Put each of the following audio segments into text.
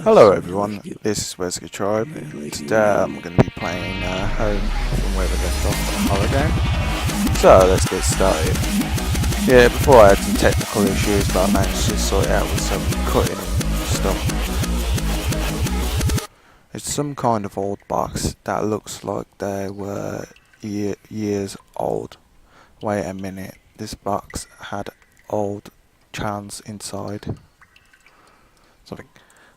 Hello everyone, this is Wesley Tribe. Today I'm going to be playing Home from where we left off on the horror game. So let's get started. Yeah, before I had some technical issues, but I managed to sort it out with some cutting and stuff. It's some kind of old box that looks like they were years old. Wait a minute, this box had old chance inside. Something.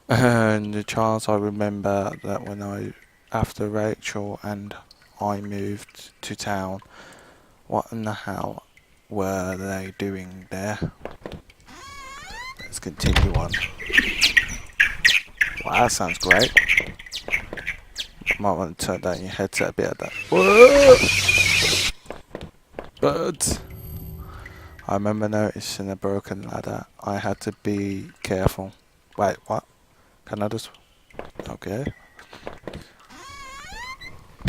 And the chance I remember that after Rachel and I moved to town, what in the hell were they doing there? Let's continue on. Wow, that sounds great. Might want to turn down your headset a bit of that. Whoa! But I remember noticing a broken ladder. I had to be careful. Wait, what? Can I just... Okay.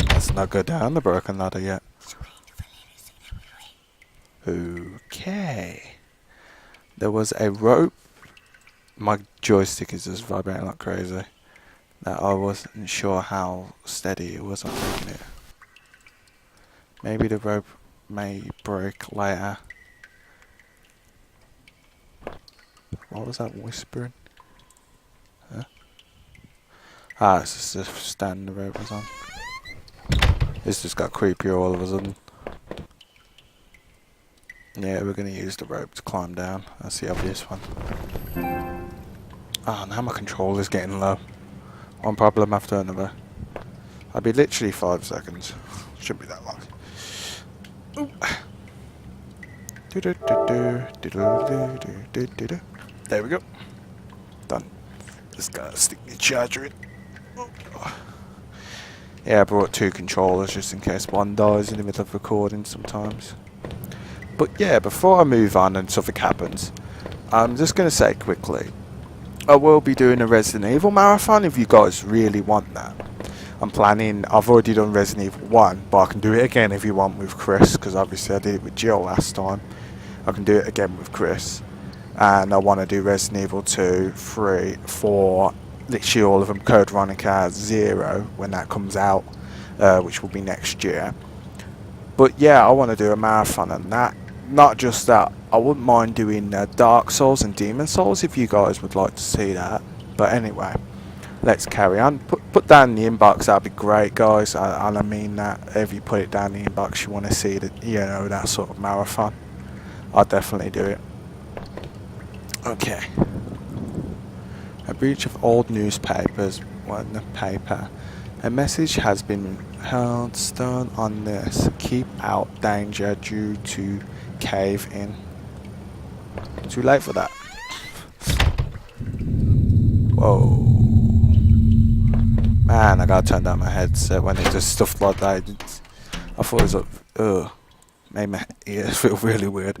Let's not go down the broken ladder yet. Okay. There was a rope. My joystick is just vibrating like crazy. That I wasn't sure how steady it was on taking it. Maybe the rope may break later. What was that whispering? Huh? Ah, it's just the stand the rope was on. This just got creepier all of a sudden. Yeah, we're going to use the rope to climb down. That's the obvious one. Ah, now my controller's getting low. One problem after another. I'll be literally 5 seconds. Shouldn't be that long. There we go. Done. Just gotta stick the charger in. Yeah, I brought 2 controllers just in case one dies in the middle of recording sometimes. But yeah, before I move on and something happens, I'm just going to say quickly, I will be doing a Resident Evil marathon if you guys really want that. I've already done Resident Evil 1, but I can do it again if you want with Chris, because obviously I did it with Jill last time. I can do it again with Chris. And I want to do Resident Evil 2, 3, 4, literally all of them, Code Veronica 0 when that comes out, which will be next year. But yeah, I want to do a marathon on that. Not just that, I wouldn't mind doing Dark Souls and Demon Souls if you guys would like to see that. But anyway, let's carry on. Put down in the inbox, that'd be great, guys. And I mean that if you put it down in the inbox, you want to see that, that sort of marathon. I'll definitely do it. Okay. A breach of old newspapers. What in the paper? A message has been held stern on this. Keep out danger due to cave in. Too late for that. Whoa. Man, I gotta turn down my headset when it does stuff like that. I thought it was like, made my ears feel really weird.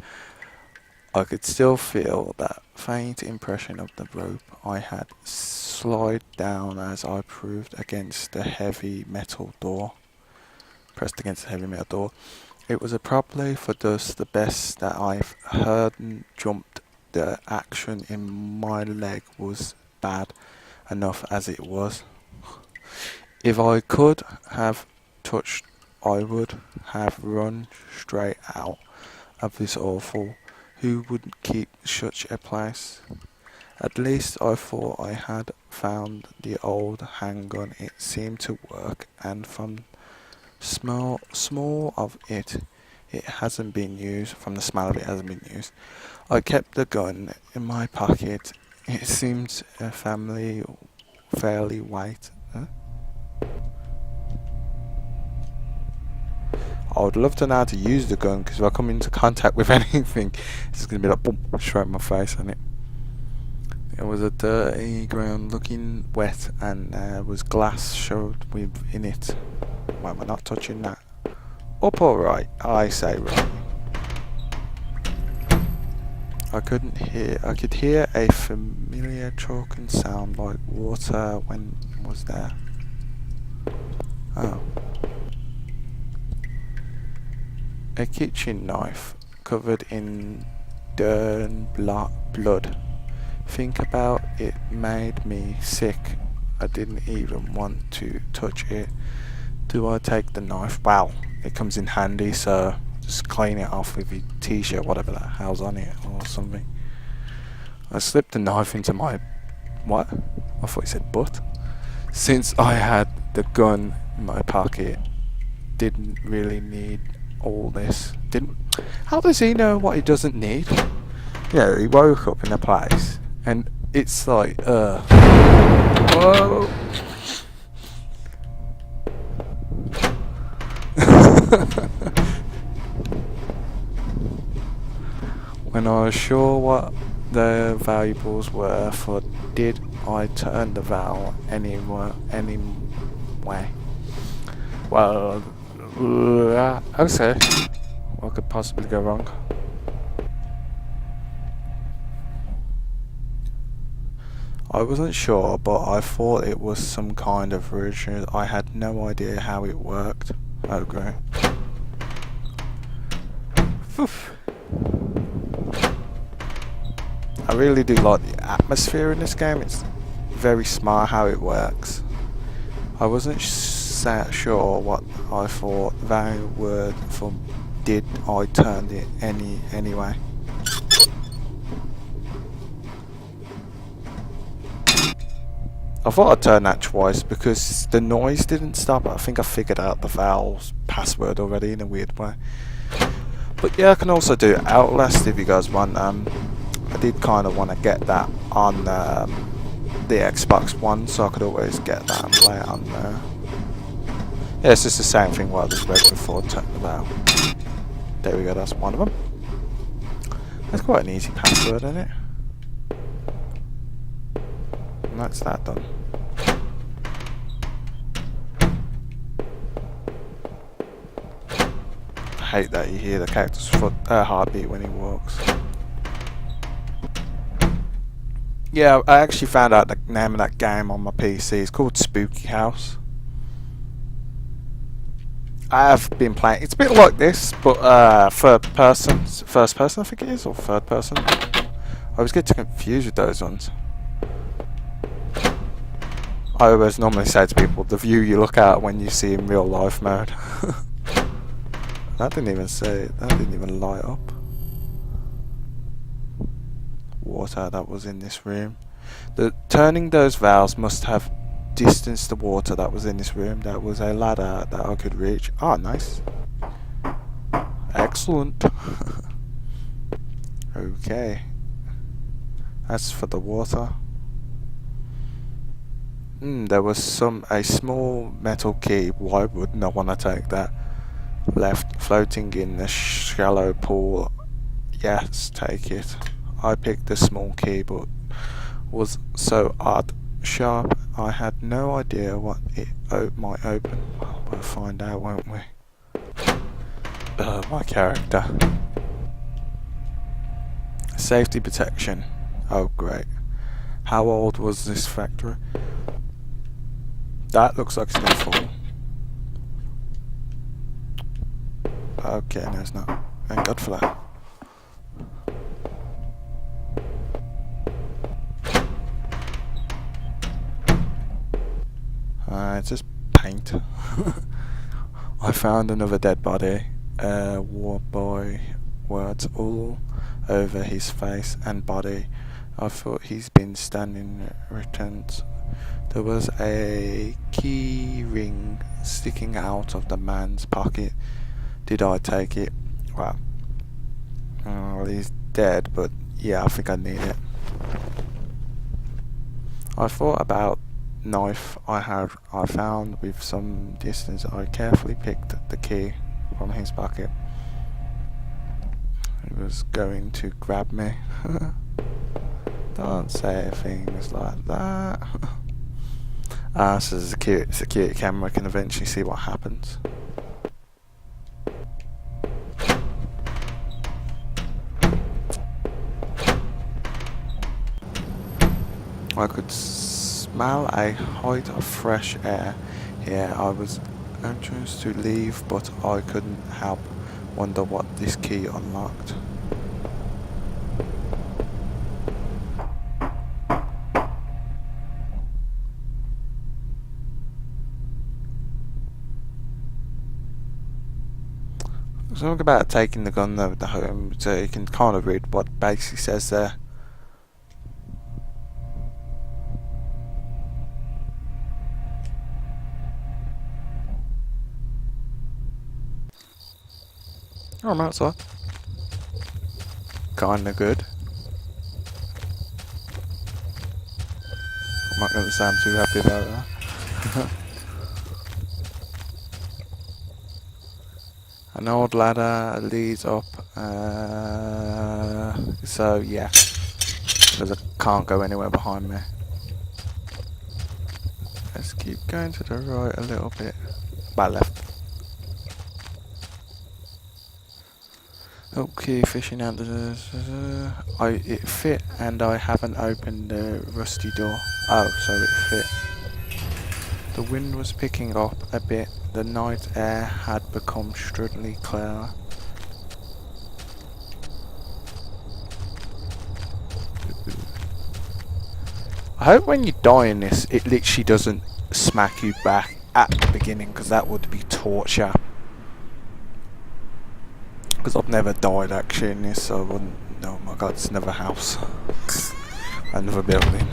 I could still feel that faint impression of the rope I had slide down as I pressed against the heavy metal door. It was probably for thus the best that I've heard and jumped. The action in my leg was bad enough as it was. If I could have touched, I would have run straight out of this awful. Who would keep such a place? At least I thought I had found the old handgun. It seemed to work, and from small of it, it hasn't been used. From the smell of it, hasn't been used. I kept the gun in my pocket. It seemed fairly white. Huh? I would love to know how to use the gun, because if I come into contact with anything, it's just going to be like boom, straight in my face on it. It was a dirty ground looking wet, and there was glass shoved in it. Well, we're not touching that. Up or right? I say right. I could hear a familiar choking sound like water when it was there. Oh. A kitchen knife covered in blood think about it made me sick. I didn't even want to touch it. Do I take the knife? Wow, it comes in handy, so just clean it off with your t-shirt, whatever the hell's on it, or something. I slipped the knife into my... what? I thought he said butt. Since I had the gun in my pocket, didn't really need all this. Didn't... How does he know what he doesn't need? Yeah, he woke up in a place, and it's like, whoa. When I was sure what the valuables were for, did I turn the valve anyway? Well, okay. What could possibly go wrong? I wasn't sure, but I thought it was some kind of version. I had no idea how it worked. Oh, great. I really do like the atmosphere in this game. It's very smart how it works. I wasn't sure what I thought they were for. Did I turn it anyway? I thought I'd turn that twice because the noise didn't stop. I think I figured out the valve's password already in a weird way. But yeah, I can also do Outlast if you guys want. I did kind of want to get that on the Xbox One, so I could always get that and play it on there. Yeah, it's just the same thing what I just read before. Turn the valve. There we go, that's one of them. That's quite an easy password, isn't it? And that's that done. I hate that you hear the character's heartbeat when he walks. Yeah, I actually found out the name of that game on my PC. It's called Spooky House. I have been playing. It's a bit like this, but first person, I think it is, or third person. I always get confused with those ones. I always normally say to people, the view you look at when you see in real life mode. That didn't even say it. That didn't even light up. Water that was in this room. Turning those valves must have distanced the water that was in this room. That was a ladder that I could reach. Ah, nice. Excellent. Okay. That's for the water. There was a small metal key. Why would no one take that? Left floating in the shallow pool. Yes, take it. I picked the small key, but was so odd, sharp. I had no idea what it might open. Well, we'll find out, won't we? My character. Safety protection. Oh, great. How old was this factory? That looks like it's gonna fall. Okay, no, it's not. Thank God for that. It's just paint. I found another dead body. War boy words all over his face and body. I thought he's been standing returns. There was a key ring sticking out of the man's pocket. Did I take it? Well, he's dead, but yeah, I think I need it. I thought about knife I found with some distance. I carefully picked the key from his pocket. He was going to grab me. Don't say things like that. So the security camera can eventually see what happens. I could smell a height of fresh air here. I was anxious to leave, but I couldn't help wonder what this key unlocked. Something about taking the gun though with the home, so you can kind of read what basically says there. Oh, I'm outside. Kinda good. I'm not gonna say I'm too happy about that. An old ladder leads up, so yeah, because I can't go anywhere behind me. Let's keep going to the right a little bit. Back left. Okay, fishing out the... it fit and I haven't opened the rusty door. Oh, so it fit. The wind was picking up a bit. The night air had become strangely clear. I hope when you die in this, it literally doesn't smack you back at the beginning, because that would be torture. Because I've never died actually in this, so I wouldn't... Oh my god, it's another house. Another building.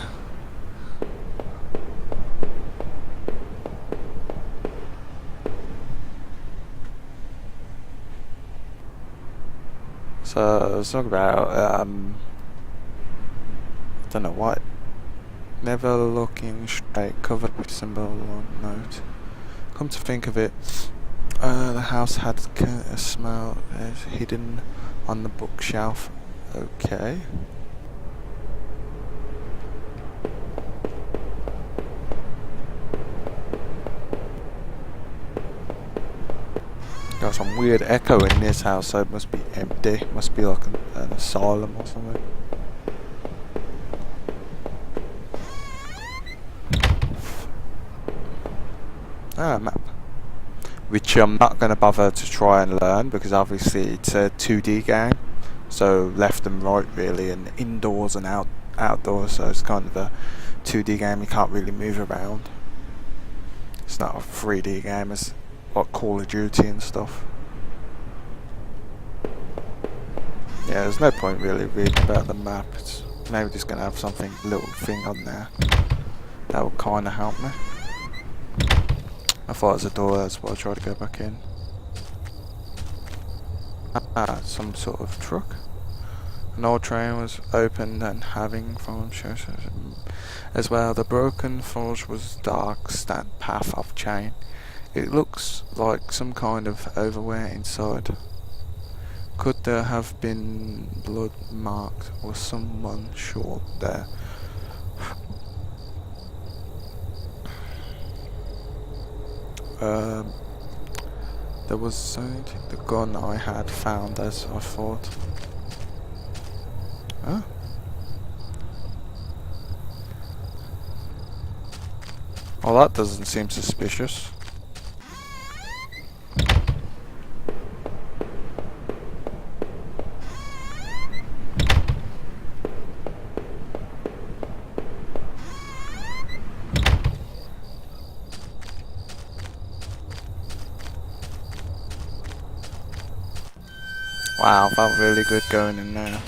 So, let's talk about, I don't know what. Never looking straight, covered with symbol on note. Come to think of it, the house had a smell hidden on the bookshelf. Okay. Got some weird echo in this house, so it must be empty. Must be like an asylum or something. Ah, map. Which I'm not going to bother to try and learn, because obviously it's a 2D game. So left and right really, and indoors and outdoors, so it's kind of a 2D game. You can't really move around. It's not a 3D game, it's like Call of Duty and stuff. Yeah, there's no point really reading about the map. It's maybe just gonna have something, little thing on there that will kind of help me. I thought it was a door, that's why I tried to go back in. Ah, some sort of truck. An old train was opened and having from as well. The broken forge was dark, stand path of chain. It looks like some kind of overwear inside. Could there have been blood marked or someone short there? There was something, the gun I had found as I thought. Huh? Well, that doesn't seem suspicious. Wow, felt really good going in there.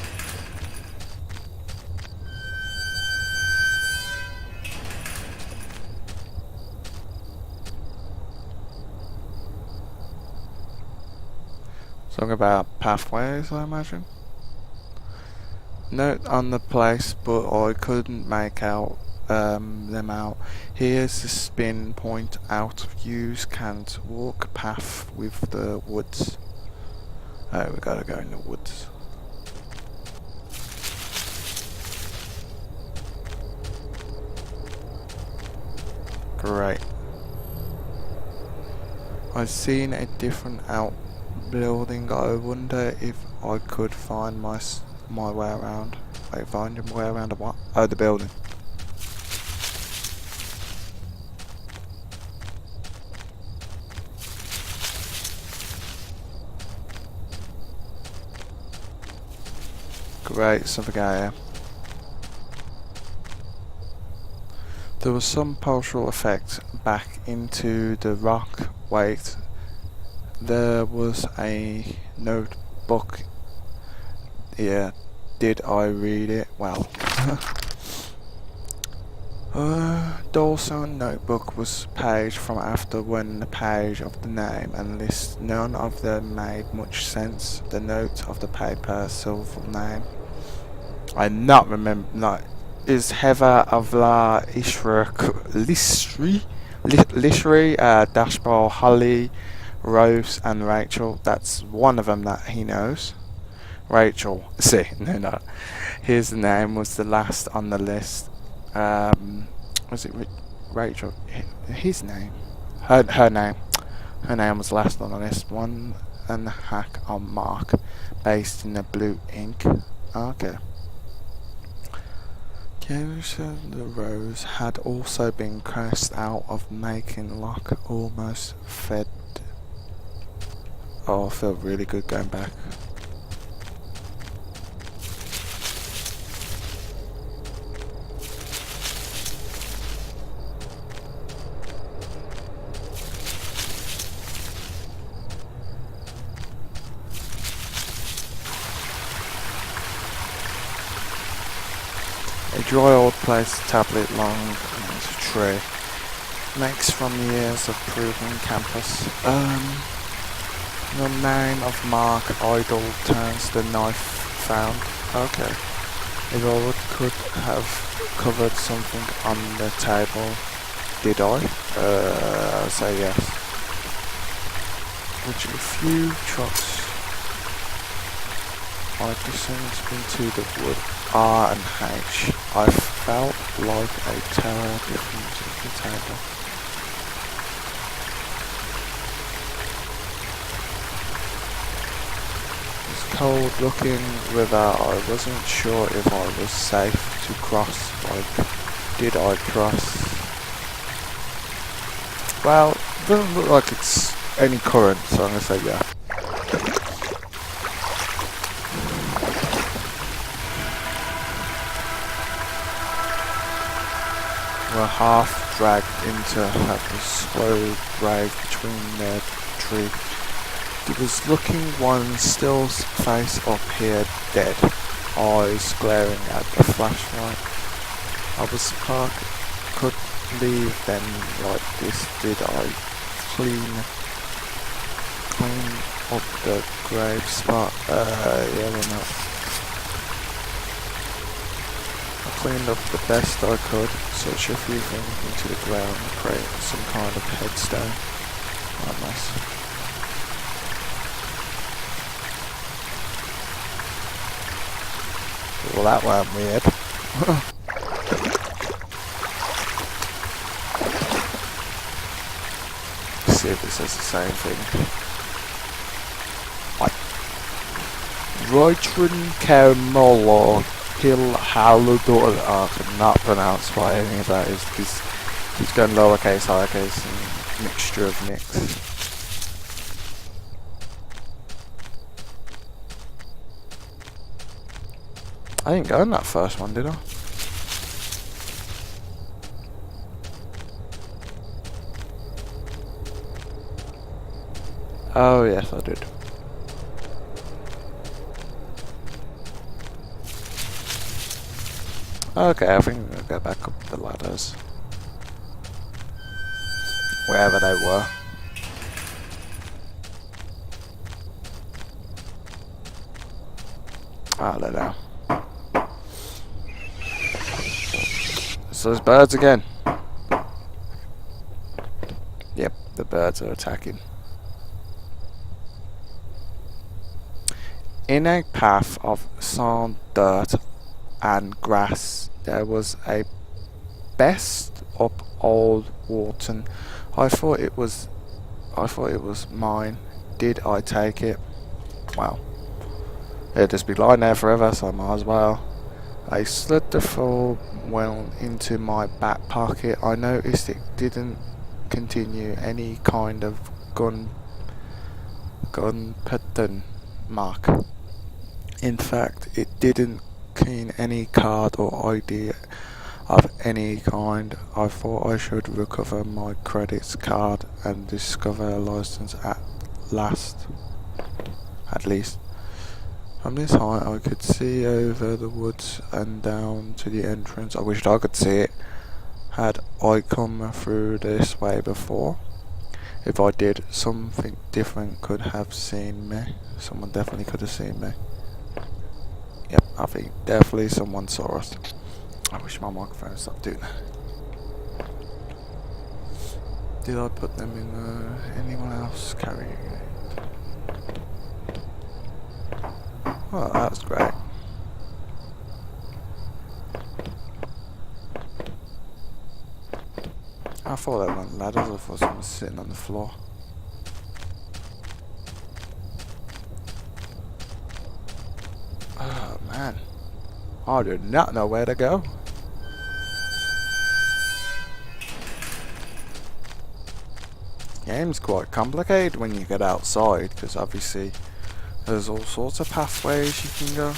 Something about pathways, I imagine. Note on the place, but I couldn't make out them out. Here's the spin point out. Use can't walk path with the woods. Oh, we gotta go in the woods. Great. I've seen a different outbuilding. I wonder if I could find my way around. Wait, find your way around the what? Oh, the building. Great, something out here. There was some partial effect back into the rock. Wait, there was a notebook. Yeah, did I read it? Well, Dawson notebook was page from after when the page of the name and list. None of them made much sense. The note of the paper, silver name. I not remember. No, is Heather of La Lishri, Dashball, Holly, Rose, and Rachel. That's one of them that he knows. Rachel. See, no. His name was the last on the list. Was it Rachel? His name. Her name. Her name was last on the list. One and a hack on Mark, based in the blue ink. Okay. The Rose had also been cast out of making Lock almost fed. Oh, I feel really good going back. A dry old place, tablet long as a tree, makes from years of proving campus. The name of Mark Idle turns the knife found. Okay. If I could have covered something on the table, did I? I'll say yes. Which a few trucks I descended into the wood. R and H. I felt like a terror difference at the table. This cold looking river, I wasn't sure if I was safe to cross. Like, did I cross? Well, it doesn't look like it's any current, so I'm gonna say yeah. Were half dragged into a slow grave between their tree. There was looking one still's face appeared dead, eyes glaring at the flashlight. I was parked, could leave them like this, did I? Clean up the grave spot. Yeah, we're not. I cleaned up the best I could, searched a few things into the ground, create some kind of headstone. Oh, nice. Well, that went weird. See if it says the same thing. Reutrin Kermolo Hill Haludor. I cannot pronounce what any of that is because he's going lowercase, highercase, and mixture of mix. I didn't go in that first one, did I? Oh yes, I did. Okay, I think we'll go back up the ladders. Wherever they were. Ah, they're down. So there's birds again. Yep, the birds are attacking. In a path of sand, dirt, and grass, there was a best up old Wharton. I thought it was mine. Did I take it? Well, it'd just be lying there forever, so I might as well. I slid the phone well into my back pocket. I noticed it didn't continue any kind of gun pattern mark. In fact, it didn't contain any card or ID of any kind. I thought I should recover my credit card and discover a license at last, at least. From this height I could see over the woods and down to the entrance. I wished I could see it. Had I come through this way before? If I did, something different could have seen me. Someone definitely could have seen me. Yep, I think definitely someone saw us. I wish my microphone stopped doing that. Did I put them in anyone else carrying it? Oh, that was great. I thought they weren't ladders, I thought someone was sitting on the floor. Oh man, I do not know where to go. Game's quite complicated when you get outside, because obviously there's all sorts of pathways you can go.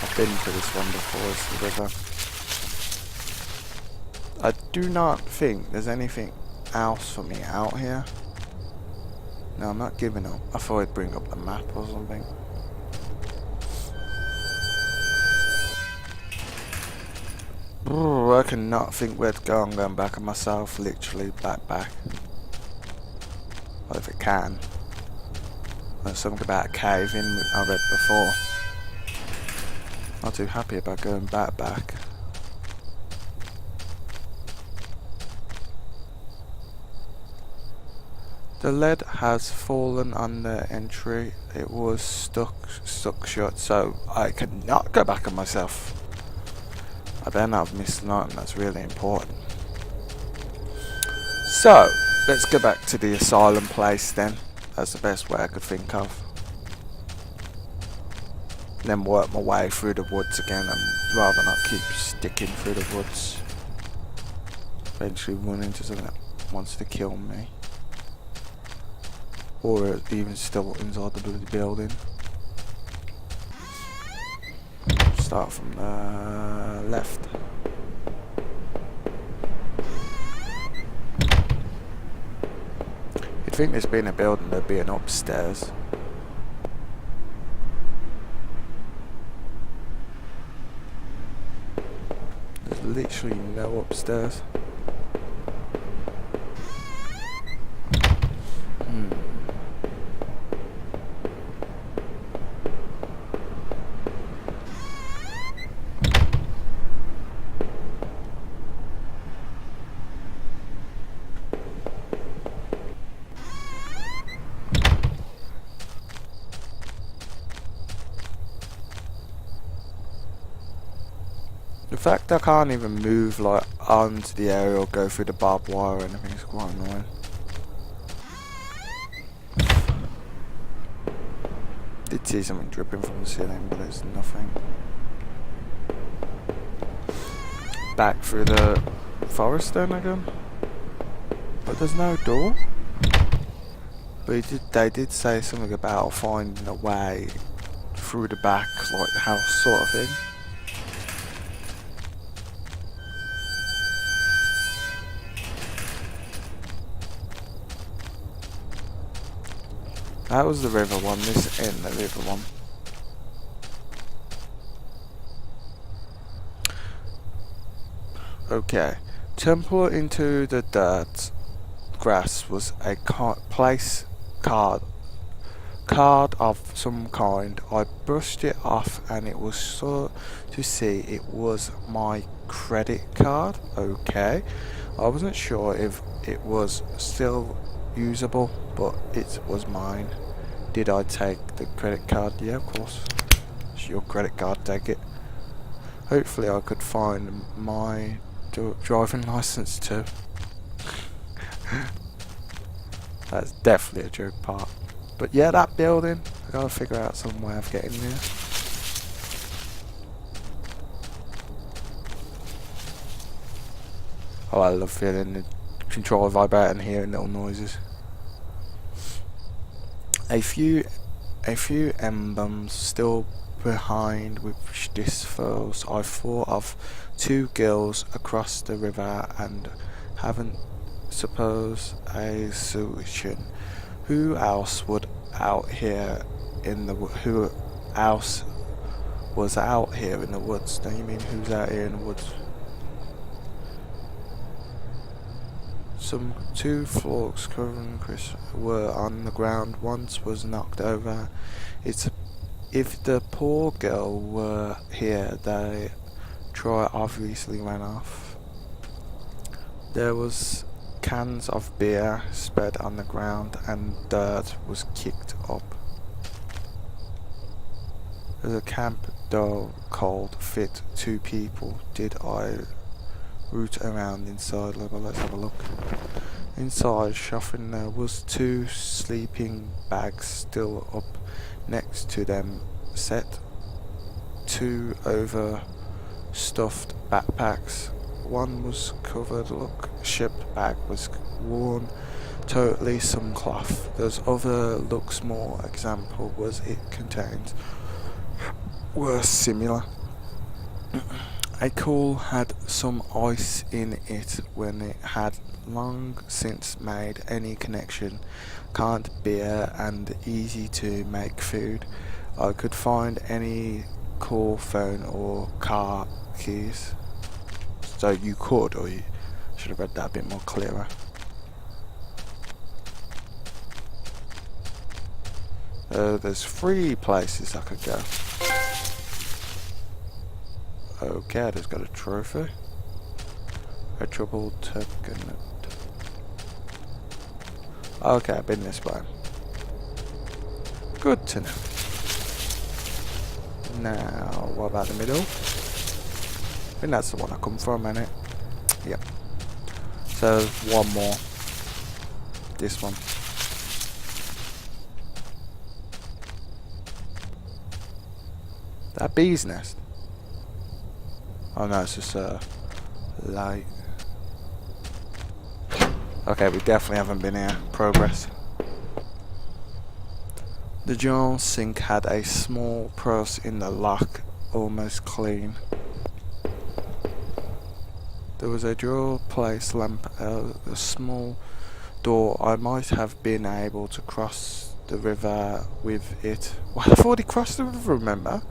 I've been to this one before, it's the river. I do not think there's anything else for me out here. No, I'm not giving up. I thought I'd bring up the map or something. I cannot think where to go. I'm going back on myself, literally back. Well, if it can. There's something about a cave in I read before. Not too happy about going back. The lead has fallen on the entry. It was stuck shut, so I cannot go back on myself. I better not have missed an item, that's really important. So, let's go back to the asylum place then. That's the best way I could think of. And then work my way through the woods again, and rather not keep sticking through the woods. Eventually run into something that wants to kill me. Or even still inside the bloody building. Start from the left. You'd think this being a building, there'd be an upstairs. There's literally no upstairs. The fact I can't even move like onto the area or go through the barbed wire or anything is quite annoying. Did see something dripping from the ceiling, but there's nothing. Back through the forest then again. But there's no door. But they did say something about finding a way through the back, like the house sort of thing. That was the river one, this in the river one. Okay. Temple into the dirt grass was a card of some kind. I brushed it off and it was so to see it was my credit card. Okay. I wasn't sure if it was still usable, but it was mine. Did I take the credit card? Yeah, of course. It's your credit card, take it. Hopefully I could find my driving license too. That's definitely a joke part. But yeah, that building, I gotta figure out some way of getting there. Oh, I love feeling the controller vibrate and hearing little noises. A few emblems still behind which this falls. I thought of two girls across the river and haven't supposed a solution. Who else would out here in the who else was out here in the woods? Don't you mean who's out here in the woods? Some 2 forks covering Chris were on the ground. Once was knocked over. If the poor girl were here, they Troy obviously ran off. There was cans of beer spread on the ground and dirt was kicked up. There's a camp door cold fit 2 people. Did I root around inside? Let's have a look. Inside shuffling there was 2 sleeping bags still up next to them, set 2 overstuffed backpacks. One was covered, look, ship bag was worn, totally some cloth. Those other looks more example was it contains were similar. A cool had some ice in it when it had long since made any connection. Can't beer and easy to make food. I could find any call phone or car keys. So you could, or you should have read that a bit more clearer. There's 3 places I could go. Okay, I just got a trophy. A trouble token. Okay, I've been this way. Good to know. Now, what about the middle? I think that's the one I come from, ain't it? Yep. So, one more. This one. That bee's nest? Oh no, it's just a light. Okay, we definitely haven't been here. Progress. The John sink had a small purse in the lock, almost clean. There was a drawer place lamp, a small door. I might have been able to cross the river with it. Well, I've already crossed the river, remember?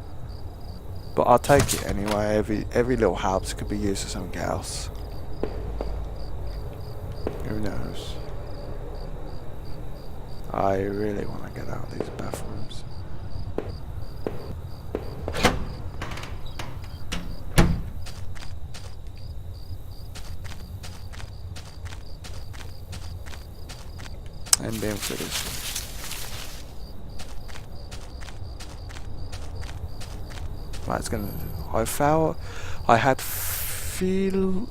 But I'll take it anyway. Every little helps could be used for something else. Who knows? I really want to get out of these bathrooms. And being for this. Right, it's gonna. I had found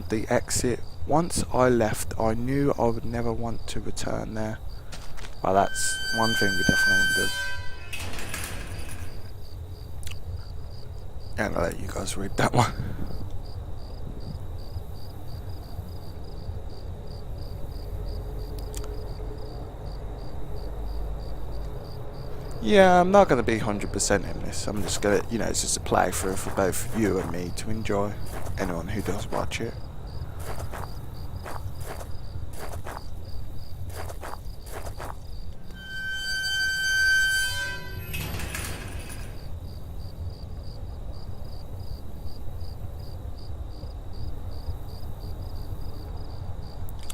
the exit. Once I left, I knew I would never want to return there. Well, that's one thing we definitely wouldn't do. And I'll let you guys read that one. Yeah, I'm not going to be 100% in this. I'm just going to, it's just a playthrough for both you and me to enjoy. Anyone who does watch it.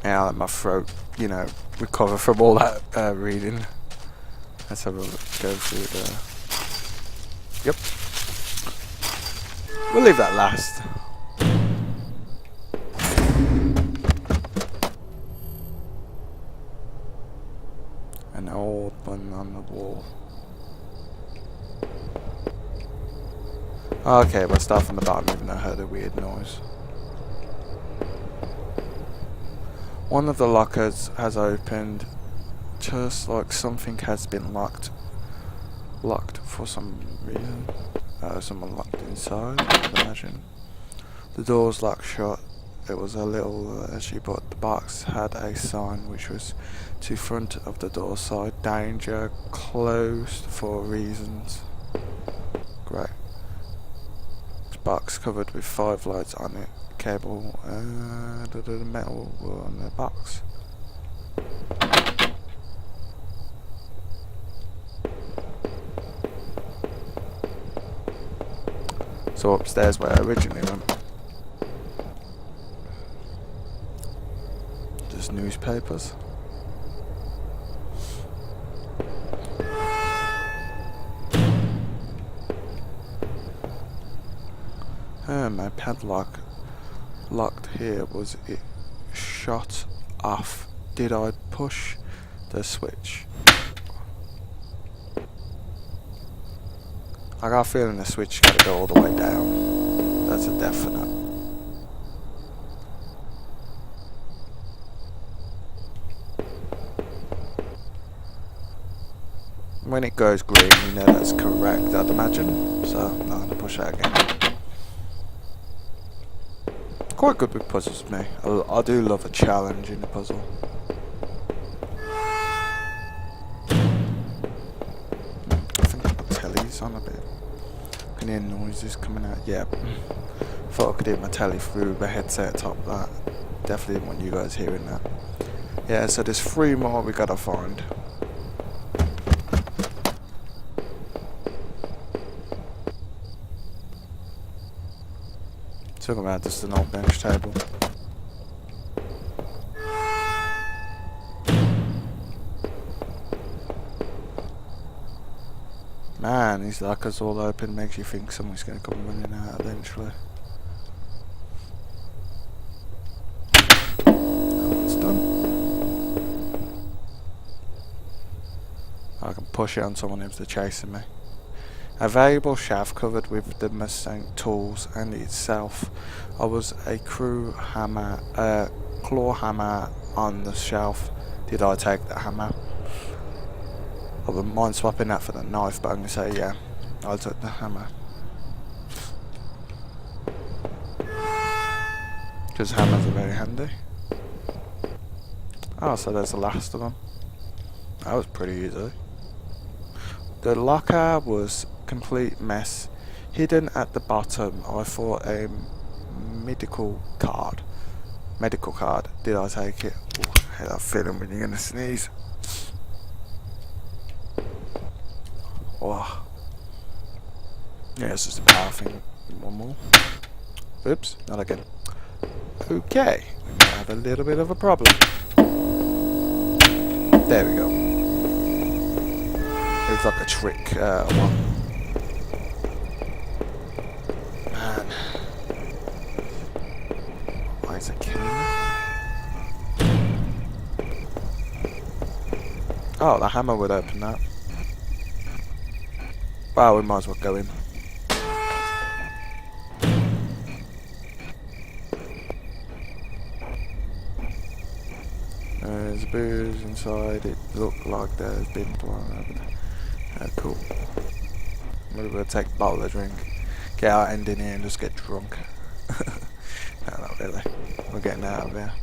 Yeah, I'll let my throat, recover from all that reading. Let's have a look, go through the... Yep. We'll leave that last. An old one on the wall. Okay, we'll start from the bottom even though I heard a weird noise. One of the lockers has opened. Just like something has been locked for some reason. Someone locked inside, I imagine. The door's locked shut. It was a little edgy, but the box had a sign which was to front of the door side. Danger, closed for reasons. Great. Box covered with 5 lights on it. Cable, the metal on the box. So upstairs where I originally went. Just newspapers. My padlock locked here. Was it shut off? Did I push the switch? I got a feeling the switch gotta go all the way down. That's a definite. When it goes green, you know that's correct, I'd imagine. So I'm not gonna push that again. Quite good with puzzles, me. I do love a challenge in a puzzle. I think the telly's on a bit. I can hear noises coming out. Yeah. Thought I could hear my telly through the headset top of that. Definitely didn't want you guys hearing that. Yeah, so there's 3 more we gotta find. Talking about just an old bench table. Man, these lockers all open makes you think someone's going to come running out eventually. Oh, it's done. I can push it on someone if they're chasing me. A valuable shaft covered with the Mustang tools and itself. I was a claw hammer on the shelf. Did I take the hammer? I wouldn't mind swapping that for the knife, but I'm going to say yeah, I took the hammer. Because hammers are very handy. Oh, so there's the last of them. That was pretty easy. The locker was complete mess. Hidden at the bottom, I thought a medical card. Medical card. Did I take it? Ooh, I had that feeling when you're gonna sneeze. Oh. Yeah, it's just a power thing. One more. Oops, not again. Okay, we might have a little bit of a problem. There we go. It was like a trick one. Man. Why is it killing me? Oh, the hammer would open that. Wow, we might as well go in. There's booze inside. It looked like there's been blown over there. Cool. Maybe we'll take a bottle of drink, get our end in here and just get drunk. No, not really. We're getting out of here.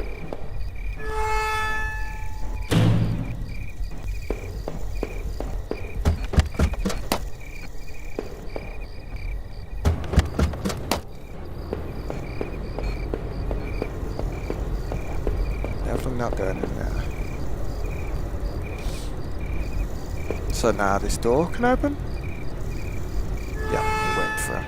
Definitely not going in there. So now this door can open? Yeah, we went for it.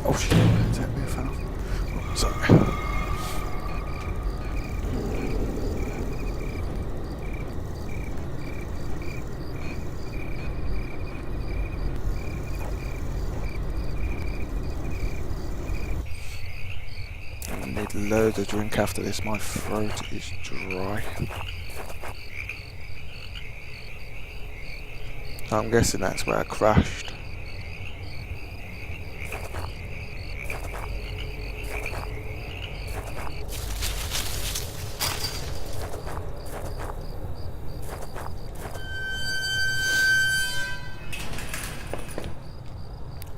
Oh shit, take me a fan off. Oh, sorry. I need loads of drink after this, my throat is dry. I'm guessing that's where I crashed.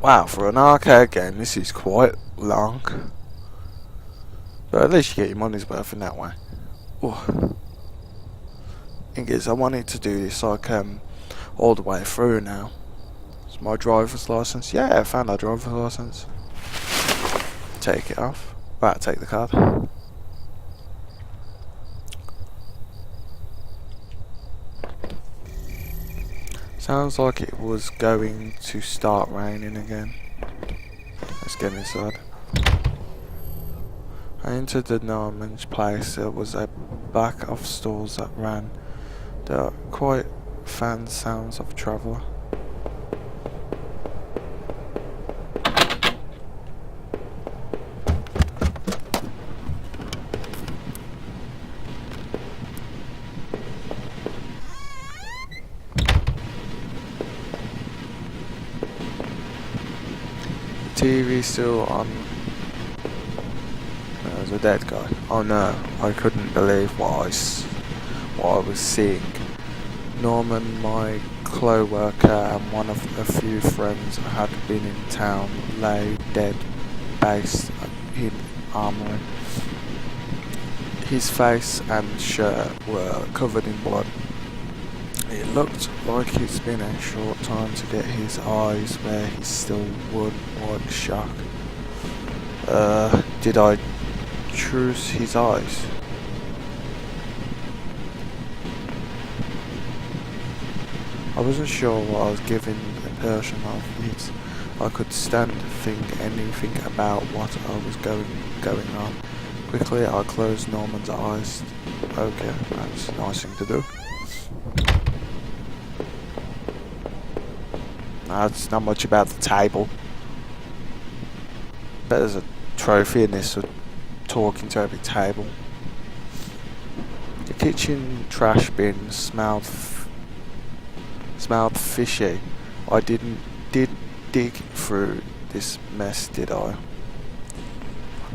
Wow, for an arcade game this is quite long. But at least you get your money's worth in that way. Ooh. Thing is, I wanted to do this like all the way through now. It's my driver's license. Yeah, I found our driver's license. Take it off. Right, take the card. Sounds like it was going to start raining again. Let's get inside. I entered the Norman's place. There was a back of stores that ran. There are quite fan sounds of traveller. TV still on. There's a dead guy. Oh no, I couldn't believe what I was seeing. Norman, my co-worker, and one of a few friends had been in town, lay dead, based in armory. His face and shirt were covered in blood. It looked like it's been a short time to get his eyes where he still would like shock. Did I choose his eyes? I wasn't sure what I was giving the impression of it. I could stand to think anything about what I was going on. Quickly I closed Norman's eyes. Okay, that's a nice thing to do. It's not much about the table. But there's a trophy in this, so talking to every table. The kitchen trash bin smelled fishy. I didn't dig through this mess, did I?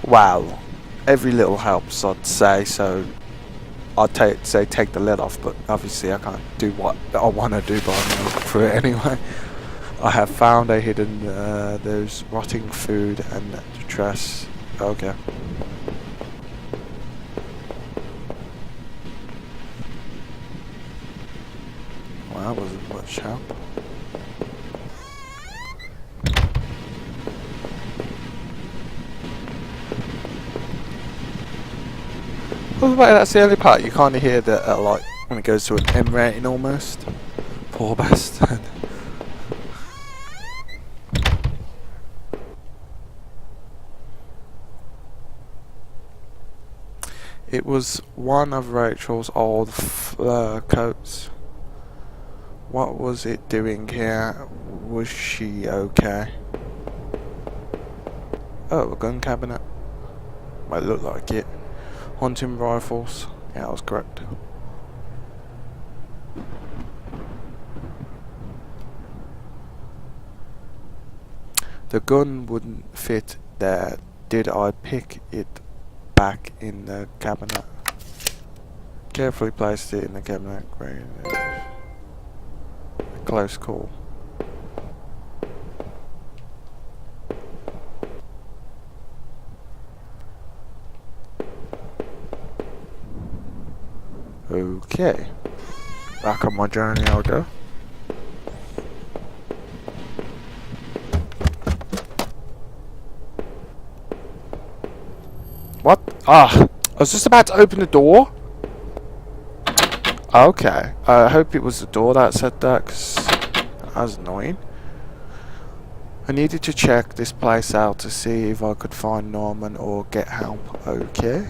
Well, every little helps, I'd say, so I'd say take the lid off, but obviously I can't do what I want to do by going through it anyway. I have found a hidden, there's rotting food and trash. Okay. Well, that wasn't much help. Well, wait, that's the only part. You kind of hear that, like, when it goes to an M rating almost. Poor bastard. It was one of Rachel's old fur coats. What was it doing here? Was she okay? Oh, a gun cabinet. Might look like it. Hunting rifles. Yeah, I was correct. The gun wouldn't fit there. Did I pick it back in the cabinet? Carefully placed it in the cabinet. Great. Close call. Okay. Back on my journey I'll go. What? Ah! I was just about to open the door. Okay. I hope it was the door that said that, because that was annoying. I needed to check this place out to see if I could find Norman or get help. Okay.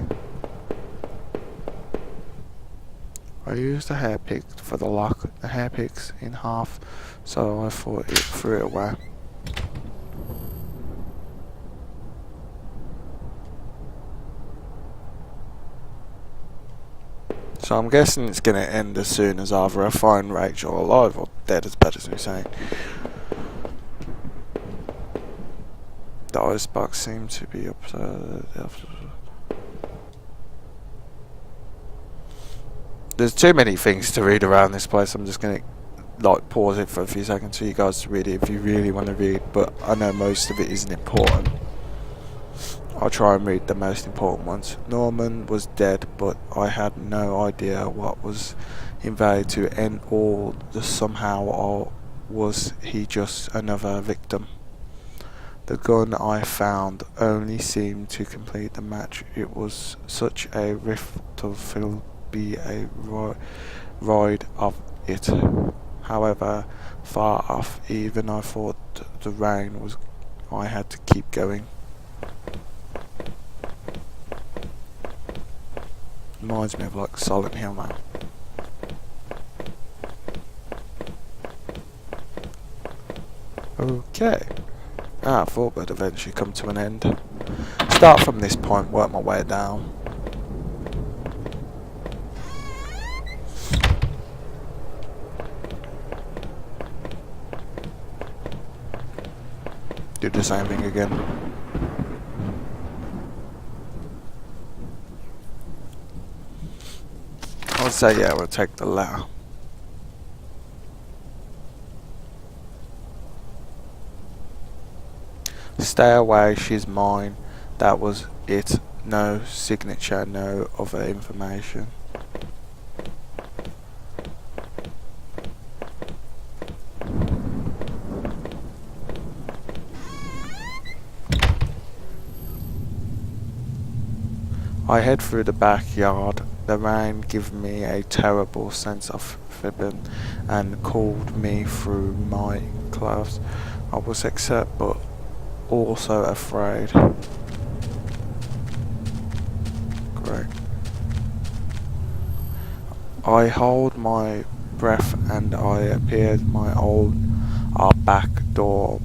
I used a hair pick for the lock. The hair pick's in half, so I threw it away. So I'm guessing it's going to end as soon as either I find Rachel alive or dead, as bad as we're saying. The icebox seems to be up There's too many things to read around this place. I'm just going to like pause it for a few seconds for you guys to read it if you really want to read, but I know most of it isn't important. I'll try and read the most important ones. Norman was dead, but I had no idea what was invalid to end all the somehow or was he just another victim? The gun I found only seemed to complete the match. It was such a rift to be a ride of it. However, far off, even I thought the rain was. I had to keep going. Reminds me of like Silent Hill now. Okay. I thought would eventually come to an end. Start from this point, work my way down. Do the same thing again. I'll say yeah, we'll take the latter. Stay away, she's mine. That was it. No signature, no other information. I head through the backyard. The rain gave me a terrible sense of fibbing and called me through my clothes. I was upset but also afraid. Great. I hold my breath and I appeared my our back door.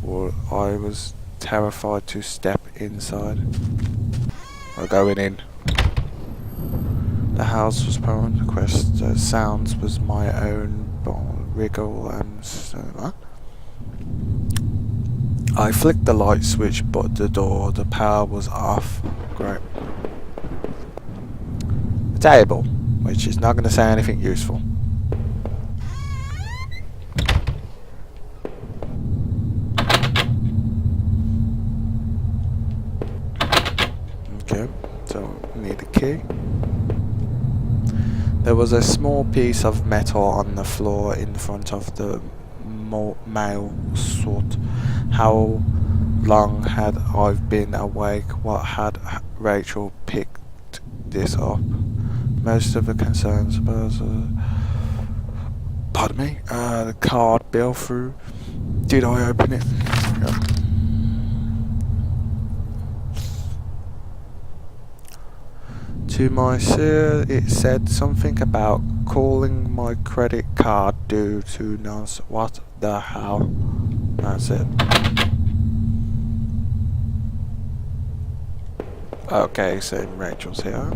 I was terrified to step inside. We're going in. The house was permanent request. The sounds was my own wriggle and what? I flicked the light switch, but the power was off. Great. A table, which is not going to say anything useful. Okay, so we need a key. There was a small piece of metal on the floor in front of the mail slot. How long had I been awake? What had Rachel picked this up? Most of the concerns was, pardon me, the card bill through. Did I open it? Yeah. To my sir, it said something about calling my credit card due to nonce. What the hell? That's it. Okay, so Rachel's here.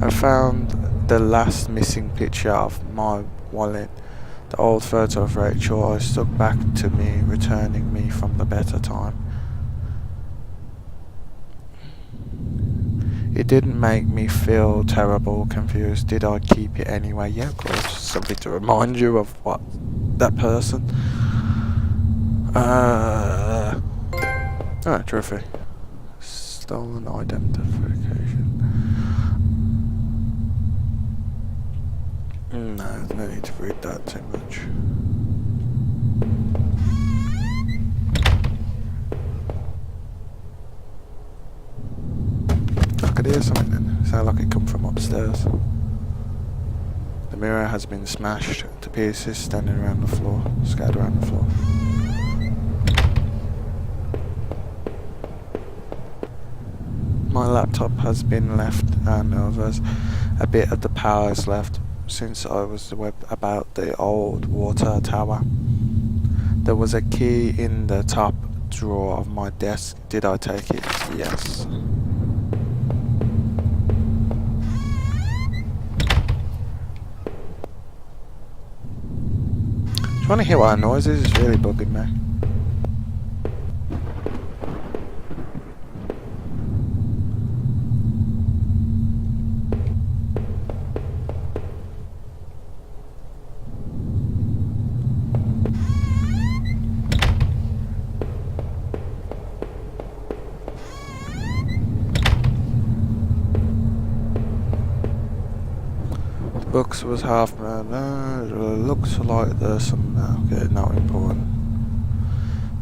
I found the last missing picture of my wallet. The old photo of Rachel I stuck back to me, returning me from the better time. It didn't make me feel terrible, confused. Did I keep it anyway? Yeah, of course. Something to remind you of what that person. Alright, trophy. Stolen identification. No, no need to read that too much. I could hear something then. Sound like it come from upstairs. The mirror has been smashed to pieces, standing around the floor, scattered around the floor. My laptop has been left and others. A bit of the power is left. Since I was about the old water tower. There was a key in the top drawer of my desk. Did I take it? Yes. Trying to hear what that noise is really bugging me. Books was half man. Looks like there's some. Okay, not important.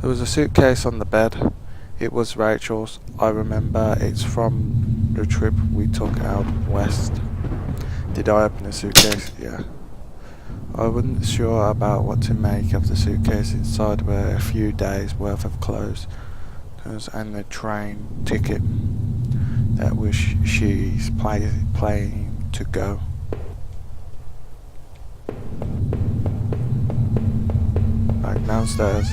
There was a suitcase on the bed. It was Rachel's. I remember it's from the trip we took out west. Did I open the suitcase? Yeah. I wasn't sure about what to make of the suitcase. Inside were a few days worth of clothes and a train ticket that was she's planning to go. Back downstairs.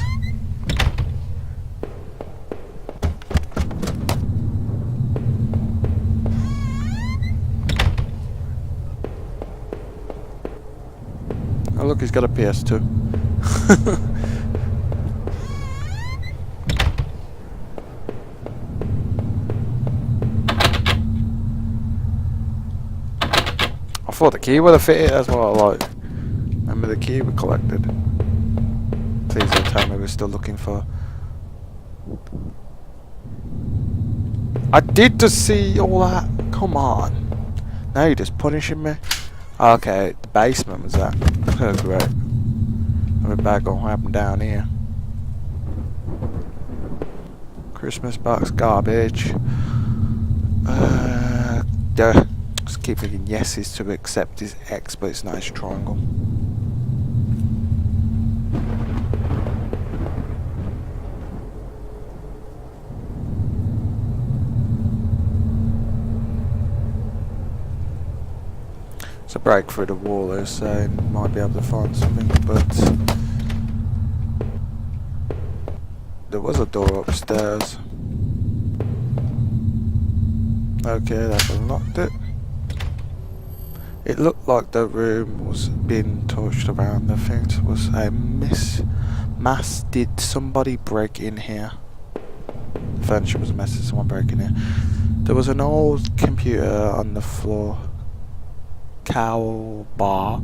Oh look, he's got a PS2. I thought the key would have fitted, that's what I like. Remember the key we collected? Please don't tell me we're still looking for... I did just see all that! Come on! Now you're just punishing me? Okay, the basement was that. Oh great. I'm about gonna happen down here. Christmas box garbage. Just keep thinking yeses to accept his X, but it's not his triangle. It's a break through the wall there, so might be able to find something, but there was a door upstairs. Okay, that unlocked it. It looked like the room was being touched around. The thing was a mass. Did somebody break in here? The furniture was a mess. Did someone break in here? There was an old computer on the floor. Crowbar.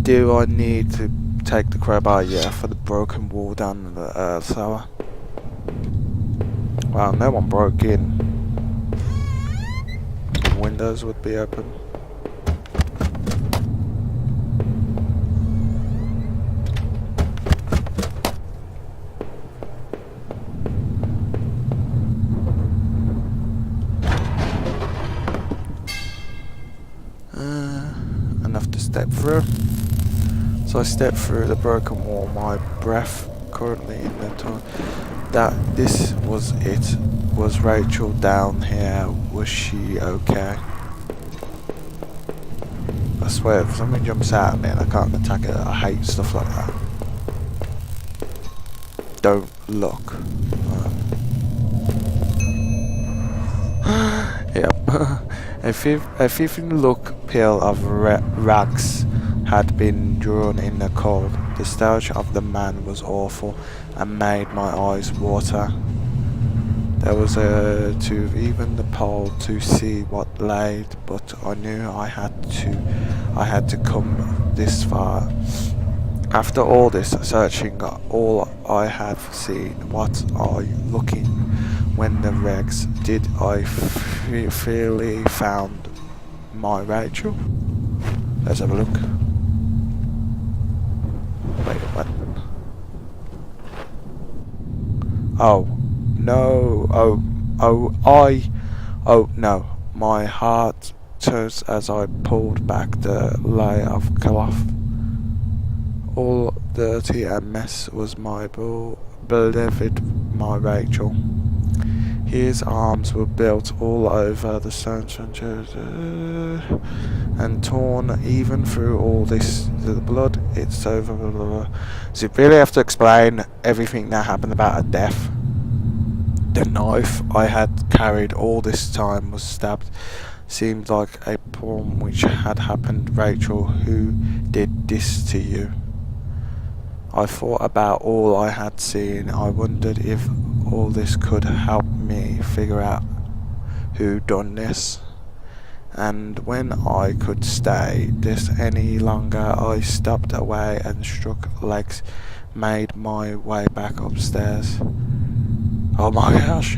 Do I need to take the crowbar? Yeah, for the broken wall down the cellar. Well, no one broke in. The windows would be open. Enough to step through. So I stepped through the broken wall, my breath currently in the tunnel. That this was it. Was Rachel down here? Was she okay? I swear, if something jumps out at me and I can't attack it, I hate stuff like that. Don't look. Yep. A fifth look pile of rags had been drawn in the cold. The stench of the man was awful and made my eyes water. There was to even the pole to see what lay, but I knew I had to come this far. After all this searching, all I had seen, what are you looking? When the regs did I fairly found my Rachel? Let's have a look. Wait, what? Oh no! Oh no! My heart turns as I pulled back the layer of cloth. All dirty and mess was my beloved, my Rachel. His arms were built all over the sunshine and torn even through all this. The blood, it's over. Blah, blah, blah. So you really have to explain everything that happened about her death. The knife I had carried all this time was stabbed. Seemed like a poem which had happened. Rachel, who did this to you? I thought about all I had seen. I wondered if all this could help me figure out who done this. And when I could stay this any longer, I stepped away and struck legs, made my way back upstairs. Oh my gosh.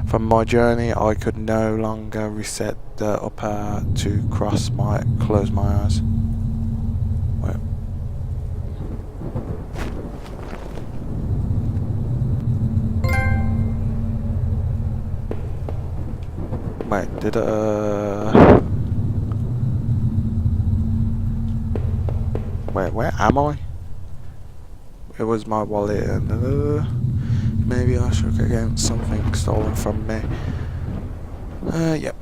From my journey, I could no longer reset the upper to close my eyes. Wait. Wait, did wait, where am I? It was my wallet and maybe I shook against something stolen from me. Yep.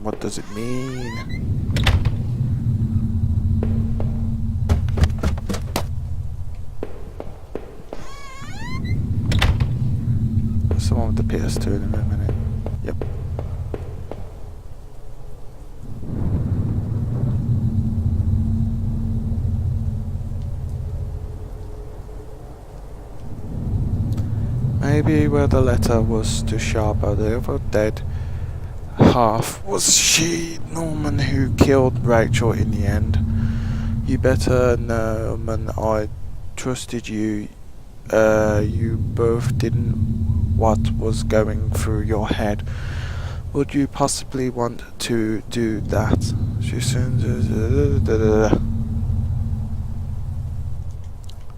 What does it mean? Someone with the PS2 in a minute. Yep. Maybe where the letter was too sharp, or the other dead half was she, Norman, who killed Rachel in the end. You better know, Norman, I trusted you. You both didn't. What was going through your head? Would you possibly want to do that? She soon.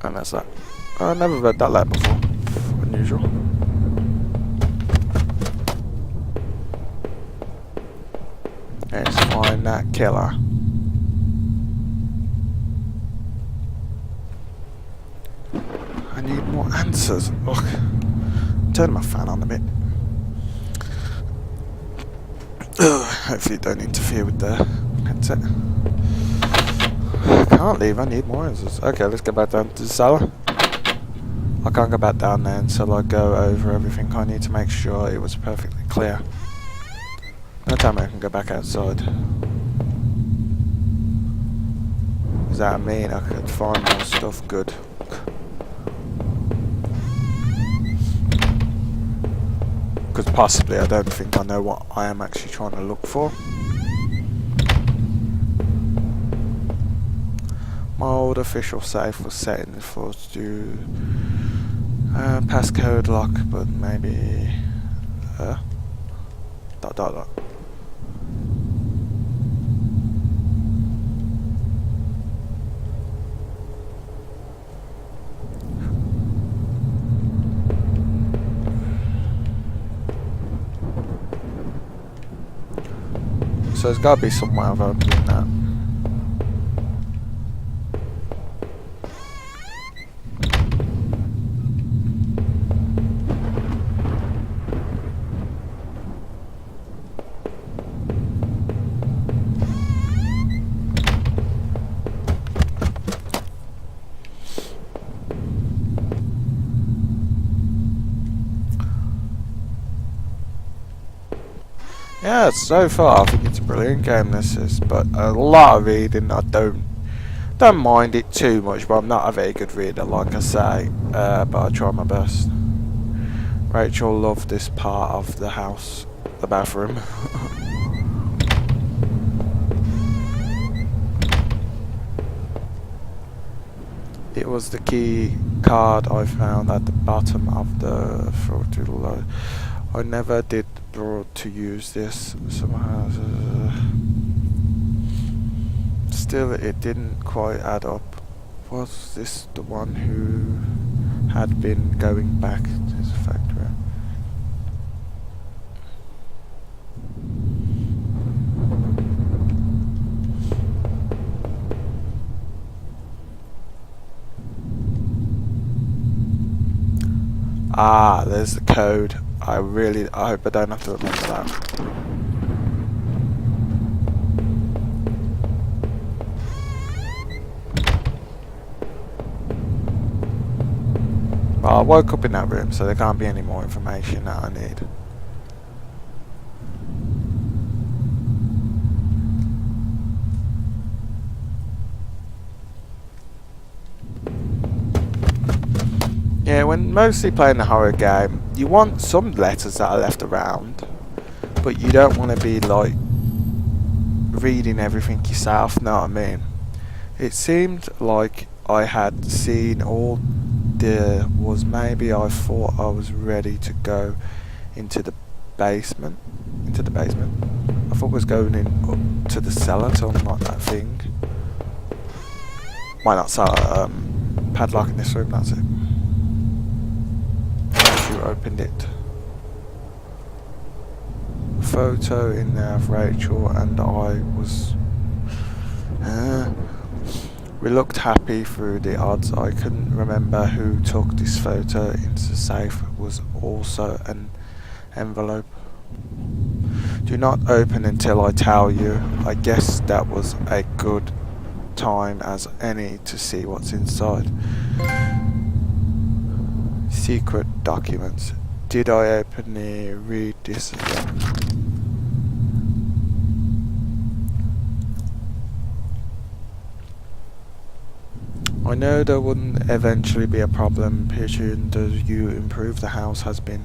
And that's that. I never read that letter before. Unusual. Let's find that killer. I need more answers. Look. Turn my fan on a bit. Hopefully it don't interfere with the headset. Can't leave, I need more answers. Okay, let's go back down to the cellar. I can't go back down there until I go over everything. I need to make sure it was perfectly clear. No time I can go back outside. Does that mean I could find more stuff good? Because possibly I don't think I know what I am actually trying to look for. My old official safe was set in the floor to do passcode lock, but maybe dot. So there's got to be some way of opening that. Yeah, so far I think it's a brilliant game, this is, but a lot of reading. I don't mind it too much, but I'm not a very good reader, like I say, but I try my best. Rachel loved this part of the house, the bathroom. It was the key card I found at the bottom of the floor. I never did brought to use this somehow. Still, it didn't quite add up. Was this the one who had been going back to his factory? Ah, there's the code. I hope I don't have to remember that. Well, I woke up in that room, so there can't be any more information that I need. Yeah, when mostly playing a horror game, you want some letters that are left around, but you don't want to be like reading everything yourself, know what I mean? It seemed like I had seen all there was. Maybe I thought I was ready to go into the basement. Into the basement. I thought I was going in up to the cellar to unlock that thing. Why not cellar? Padlock in this room, that's it. You opened it. Photo in there of Rachel and I was... we looked happy through the odds. I couldn't remember who took this photo. Into the safe was also an envelope. Do not open until I tell you. I guess that was a good time as any to see what's inside. Secret documents. Did I openly read this again? I know there wouldn't eventually be a problem. Pitching, does you improve the house has been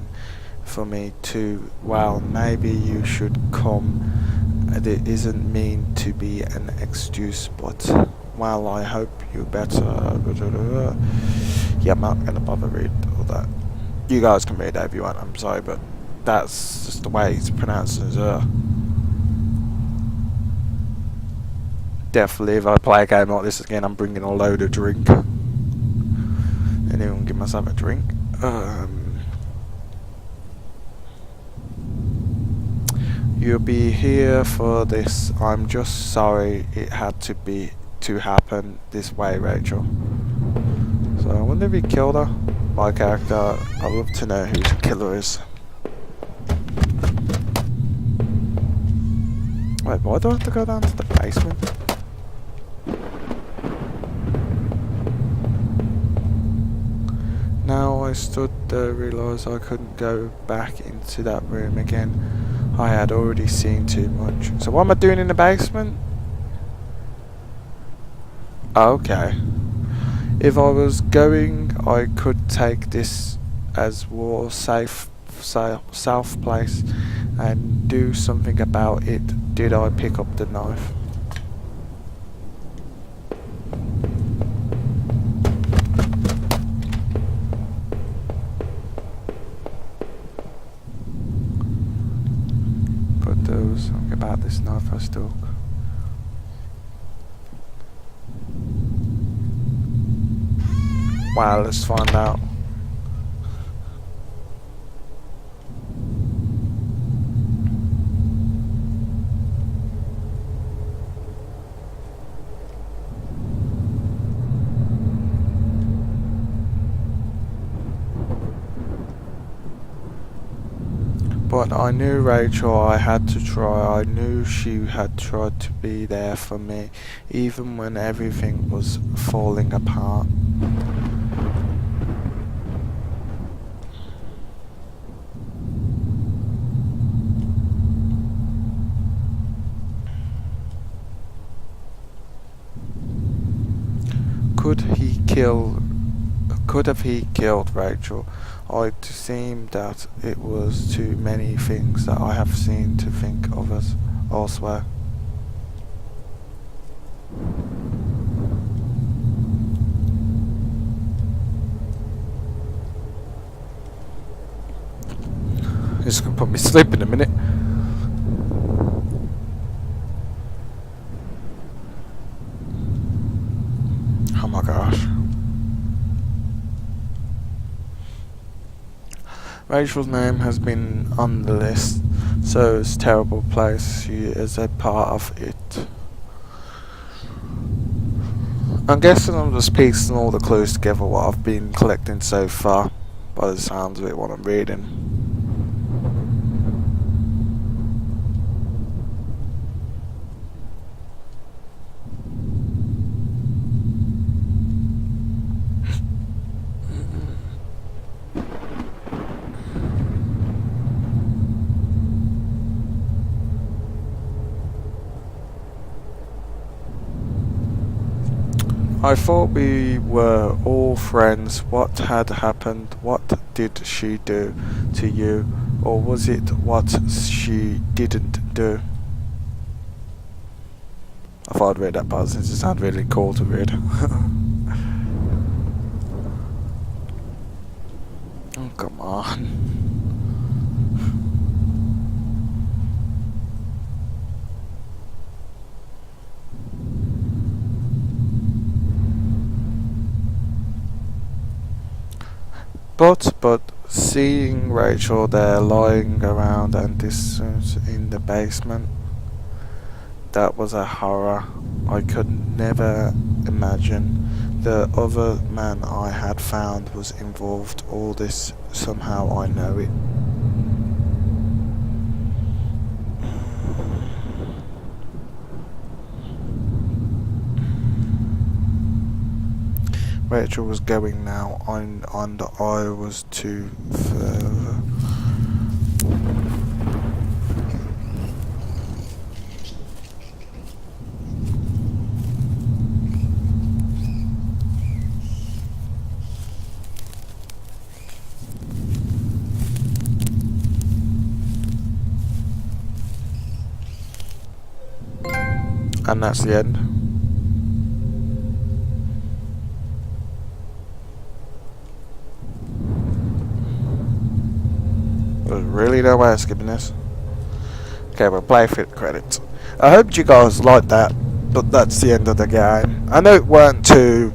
for me too. Well, maybe you should come. It isn't mean to be an excuse, but well, I hope you better. Yeah, I'm not gonna bother read all that. You guys can read it if you want. I'm sorry, but that's just the way it's pronounced. Definitely, if I play a game like this again, I'm bringing a load of drink. And even give myself a drink. You'll be here for this. I'm just sorry it had to happen this way, Rachel. So I wonder if he killed her. My character. I'd love to know who the killer is. Wait, why do I have to go down to the basement? Now I stood there, realised I couldn't go back into that room again. I had already seen too much. So what am I doing in the basement? Okay. If I was going, I could take this as war safe place and do something about it. Did I pick up the knife? Something about this knife I took. Wow, let's find out. But I knew Rachel, I had to try. I knew she had tried to be there for me, even when everything was falling apart. Could have he killed Rachel? It seemed that it was too many things that I have seen to think of us elsewhere. It's gonna put me to sleep in a minute. Oh my gosh. Rachel's name has been on the list, so it's a terrible place. She is a part of it. I'm guessing I'm just piecing all the clues together what I've been collecting so far, by the sounds of it, what I'm reading. I thought we were all friends. What had happened? What did she do to you? Or was it what she didn't do? I thought I'd read that part since it sounded really cool to read. come on. But seeing Rachel there lying around and this in the basement, that was a horror. I could never imagine the other man I had found was involved. All this, somehow I know it. Rachel was going now, and I was too further. And that's the end. There's really no way of skipping this. Okay, we'll play for the credits. I hope you guys liked that, but that's the end of the game. I know it weren't too,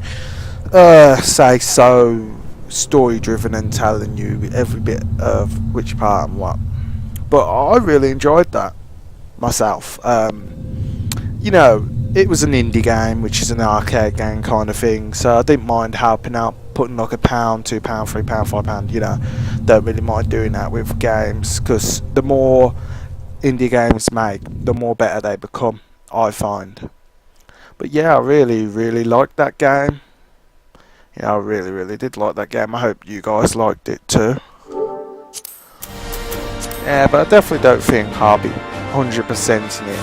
say so, story driven and telling you every bit of which part and what, but I really enjoyed that myself. You know, it was an indie game, which is an arcade game kind of thing, so I didn't mind helping out, putting like £1, £2, £3, £5, you know. Don't really mind doing that with games, because the more indie games make, the more better they become, I find. But yeah, I really liked that game. Yeah, I really did like that game. I hope you guys liked it too. Yeah, but I definitely don't think I'll be 100% in it.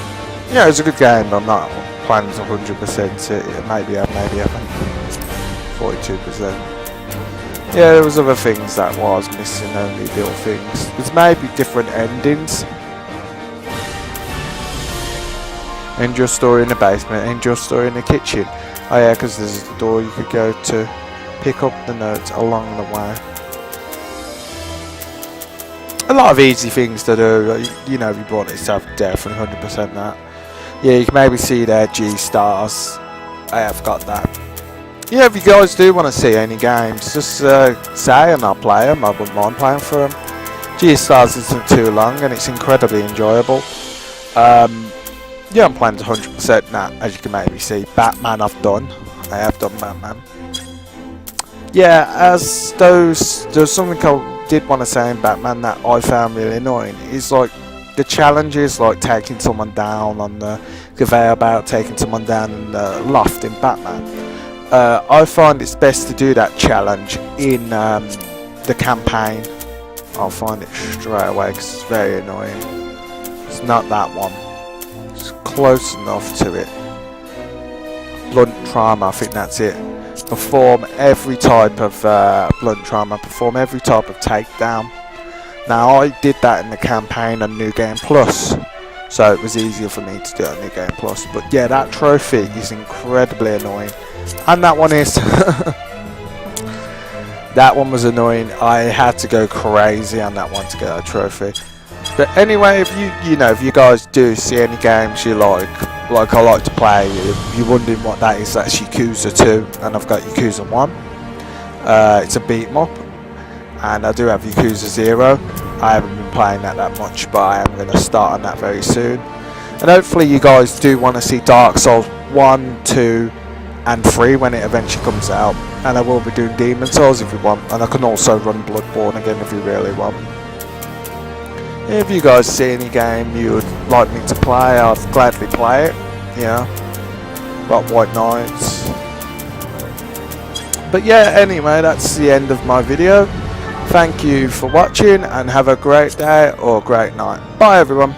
Yeah, it's a good game, but I'm not planning to 100% it. Maybe I haven't. 42%. Yeah, there was other things that was missing, only little things. There's maybe different endings. End your story in the basement, end your story in the kitchen. Oh yeah, because there's a door you could go to pick up the notes along the way. A lot of easy things to do. You know, if you brought yourself, definitely 100% that. Yeah, you can maybe see there G-Stars. I have got that. Yeah, if you guys do want to see any games, just say and I'll play them. I wouldn't mind playing for them. G-Stars isn't too long and it's incredibly enjoyable. Yeah, I'm playing 100% now, as you can maybe see. Batman I've done. I have done Batman. Yeah, as there's something I did want to say in Batman that I found really annoying. Is like the challenges, like taking someone down on the conveyor belt, taking someone down in the loft in Batman. I find it's best to do that challenge in the campaign. I'll find it straight away because it's very annoying. It's not that one. It's close enough to it. Blunt trauma, I think that's it. Perform every type of blunt trauma. Perform every type of takedown. Now I did that in the campaign on New Game Plus, so it was easier for me to do it on New Game Plus. But yeah, that trophy is incredibly annoying. And that one is that one was annoying. I had to go crazy on that one to get a trophy. But anyway, if you guys do see any games you like I like to play, if you're wondering what that is, that's Yakuza 2, and I've got Yakuza 1. It's a beat 'em up, and I do have Yakuza 0. I haven't been playing that much, but I am going to start on that very soon. And hopefully you guys do want to see Dark Souls 1, 2 and 3 when it eventually comes out, and I will be doing Demon Souls if you want, and I can also run Bloodborne again if you really want. If you guys see any game you would like me to play, I'll gladly play it. Yeah, got White Knights. But yeah, anyway, that's the end of my video. Thank you for watching and have a great day or great night. Bye everyone.